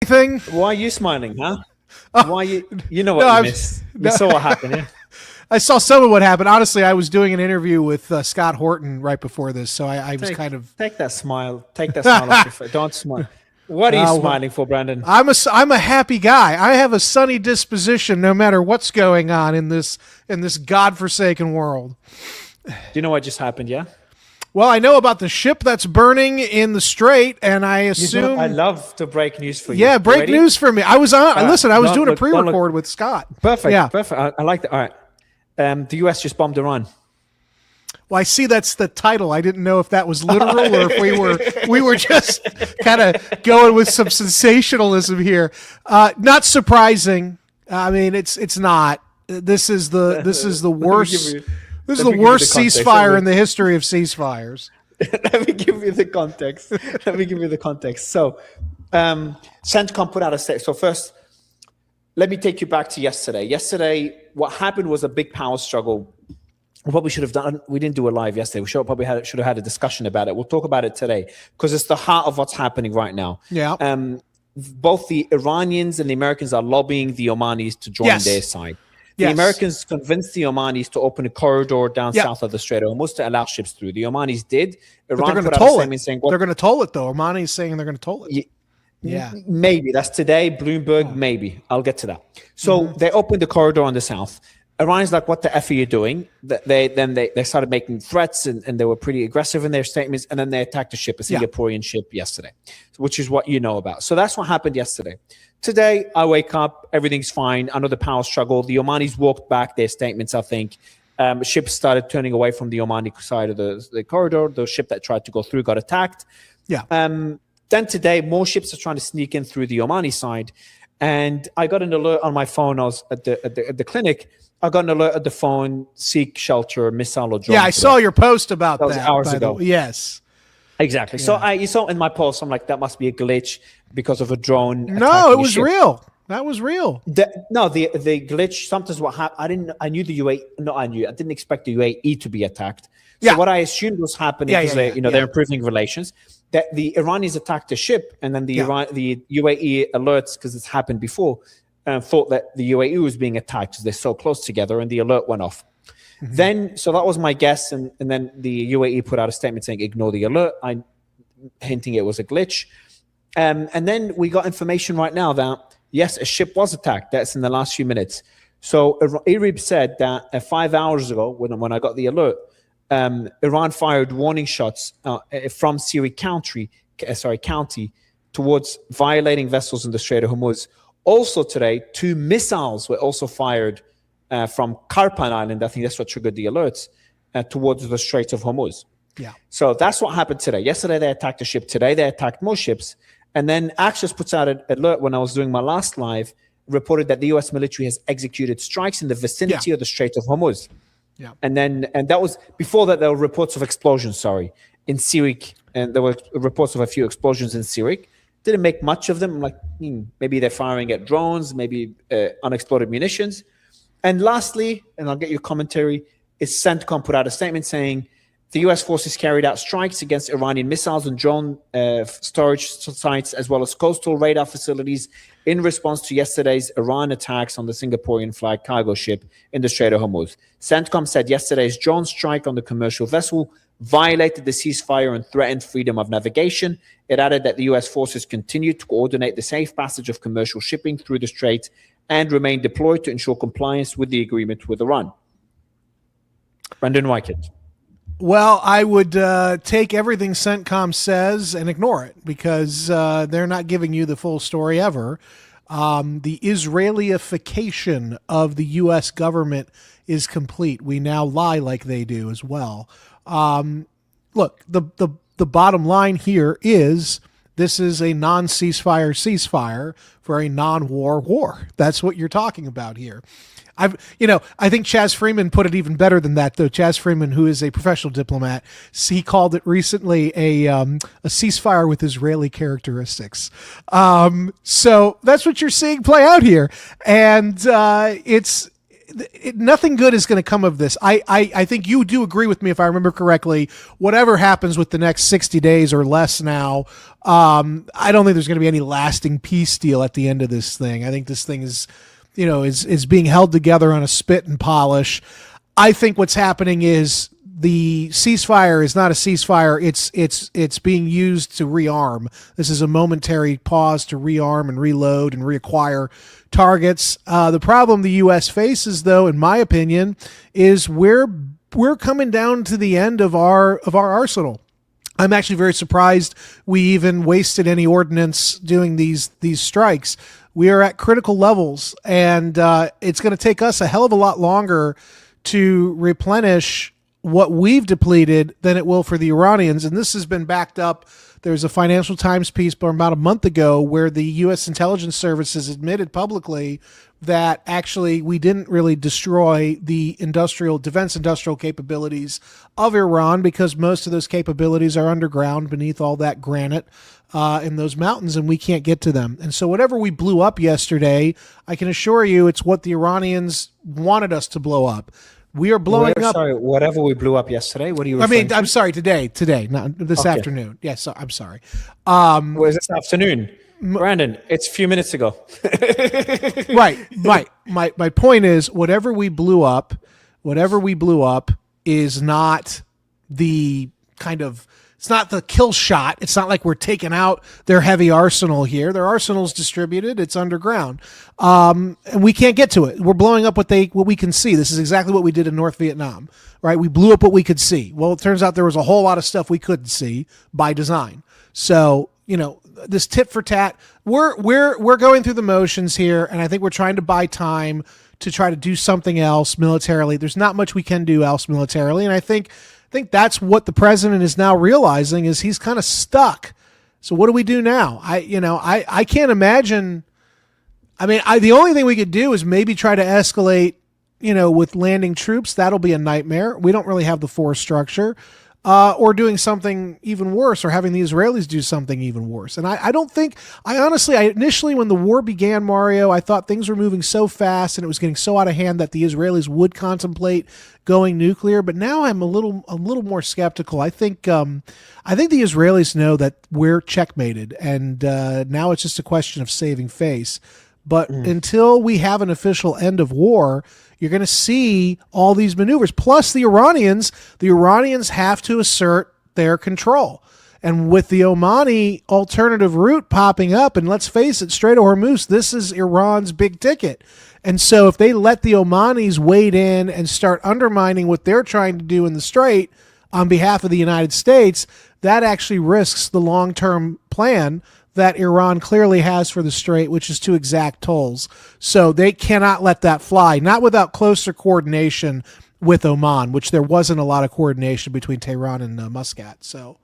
Thing? Why are you smiling, huh? Oh, Why you know no, what you missed? You saw what happened, yeah? I saw some of what happened. Honestly, I was doing an interview with Scott Horton right before this, so I was Take kind of. take that smile. Take that smile off your face. Don't smile. What are you Well, smiling for, Brandon? I'm a happy guy. I have a sunny disposition no matter what's going on in this godforsaken world. Do you know what just happened, yeah? Well, I know about the ship that's burning in the strait, and I assume. I love to break news for you. Yeah, You break ready? news for me. I was on. Listen, I was Don't doing a look- don't look- pre-record with Scott. Perfect. Yeah. Perfect. I like that. All right. The US just bombed Iran. Well, I see that's the title. I didn't know if that was literal or if we were just kind of going with some sensationalism here. Not surprising. I mean, it's not. This is the worst. This is the worst ceasefire in the history of ceasefires. Let me give you the context. So, CENTCOM put out a statement. So first, let me take you back to yesterday. Yesterday, what happened was a big power struggle. What we should have done, we didn't do a live yesterday. We should have had a discussion about it. We'll talk about it today because it's the heart of what's happening right now. Yeah. Both the Iranians and the Americans are lobbying the Omanis to join their side. The Americans convinced the Omanis to open a corridor down south of the Strait of Hormuz to allow ships through. The Omanis did. Iran put out a statement saying they're going to toll it, though. Omani is saying they're going to toll it. Yeah. Maybe. That's today. Bloomberg, maybe. I'll get to that. So they opened the corridor on the south. Iran's like, what the F are you doing? They started making threats and they were pretty aggressive in their statements. And then they attacked a ship, a Singaporean ship yesterday, which is what you know about. So that's what happened yesterday. Today, I wake up, everything's fine. Another power struggle. The Omanis walked back their statements, I think. Ships started turning away from the Omani side of the corridor. The ship that tried to go through got attacked. Yeah. Then today, more ships are trying to sneak in through the Omani side. And I got an alert on my phone. I was at the clinic. I got an alert at the phone, seek shelter, missile or drone. Yeah, I saw your post about that. That was hours ago. Yes. Exactly. Yeah. So you saw in my post, I'm like, that must be a glitch because of a drone. No, it was real. That was real. The glitch, sometimes what happened, I didn't expect the UAE to be attacked. So what I assumed was happening because they're improving relations. That the Iranians attacked a ship and then the UAE alerts, because it's happened before, thought that the UAE was being attacked because they're so close together, and the alert went off. Then, so that was my guess, and then the UAE put out a statement saying, ignore the alert, hinting it was a glitch. And then we got information right now that, yes, a ship was attacked. That's in the last few minutes. So IRIB said that 5 hours ago, when I got the alert, Iran fired warning shots from Siri County towards violating vessels in the Strait of Hormuz. Also today, 2 missiles were also fired from Karpan Island. I think that's what triggered the alerts towards the Strait of Hormuz. Yeah. So that's what happened today. Yesterday, they attacked a ship. Today, they attacked more ships. And then Axios puts out an alert when I was doing my last live, reported that the U.S. military has executed strikes in the vicinity of the Strait of Hormuz. Yeah. And that was before that there were reports of explosions, in Sirik. And there were reports of a few explosions in Sirik. Didn't make much of them. Like maybe they're firing at drones, maybe unexploded munitions. And lastly, and I'll get your commentary, is CENTCOM put out a statement saying the U.S. forces carried out strikes against Iranian missiles and drone storage sites, as well as coastal radar facilities in response to yesterday's Iran attacks on the Singaporean flag cargo ship in the Strait of Hormuz. CENTCOM said yesterday's drone strike on the commercial vessel violated the ceasefire and threatened freedom of navigation. It added that the U.S. forces continue to coordinate the safe passage of commercial shipping through the strait and remain deployed to ensure compliance with the agreement with Iran. Brandon Weichert. Well, I would take everything CENTCOM says and ignore it because they're not giving you the full story ever. The Israelification of the U.S. government is complete. We now lie like they do as well. Look, the bottom line here is this is a ceasefire for a non-war war. That's what you're talking about here. I think Chaz Freeman put it even better than that, though. Chaz Freeman, who is a professional diplomat, he called it recently a ceasefire with Israeli characteristics. So that's what you're seeing play out here. And nothing good is going to come of this. I think you do agree with me, if I remember correctly. Whatever happens with the next 60 days or less now, I don't think there's going to be any lasting peace deal at the end of this thing. I think this thing is, is being held together on a spit and polish. I think what's happening is the ceasefire is not a ceasefire. It's being used to rearm. This is a momentary pause to rearm and reload and reacquire targets. The problem the U.S. faces, though, in my opinion, is we're coming down to the end of our arsenal. I'm actually very surprised we even wasted any ordnance doing these strikes. We are at critical levels, and it's going to take us a hell of a lot longer to replenish what we've depleted than it will for the Iranians. And this has been backed up. There's a Financial Times piece about a month ago where the U.S. intelligence services admitted publicly that actually we didn't really destroy the defense industrial capabilities of Iran, because most of those capabilities are underground beneath all that granite in those mountains, and we can't get to them. And so whatever we blew up yesterday, I can assure you it's what the Iranians wanted us to blow up. We are blowing up. Sorry, whatever we blew up yesterday. What are you referring to? I'm sorry, today, not this afternoon. Yes, I'm sorry. Where's this afternoon? Brandon, it's a few minutes ago. Right. My point is, whatever we blew up is not the kind of, it's not the kill shot. It's not like we're taking out their heavy arsenal here. Their arsenal's distributed. It's underground. And we can't get to it. We're blowing up what we can see. This is exactly what we did in North Vietnam, right? We blew up what we could see. Well, it turns out there was a whole lot of stuff we couldn't see by design. So, this tit for tat, we're going through the motions here, and I think we're trying to buy time to try to do something else militarily. There's not much we can do else militarily, and I think that's what the president is now realizing, is he's kind of stuck. So what do we do now? I can't imagine. I mean, the only thing we could do is maybe try to escalate, with landing troops. That'll be a nightmare. We don't really have the force structure. Or doing something even worse, or having the Israelis do something even worse. And I initially, when the war began, Mario, I thought things were moving so fast and it was getting so out of hand that the Israelis would contemplate going nuclear. But now I'm a little more skeptical. I think the Israelis know that we're checkmated, and now it's just a question of saving face. But until we have an official end of war, you're going to see all these maneuvers. Plus the Iranians have to assert their control. And with the Omani alternative route popping up, and let's face it, Strait of Hormuz, this is Iran's big ticket. And so if they let the Omanis wade in and start undermining what they're trying to do in the Strait on behalf of the United States, that actually risks the long-term plan that Iran clearly has for the Strait, which is to exact tolls. So they cannot let that fly, not without closer coordination with Oman, which there wasn't a lot of coordination between Tehran and Muscat. So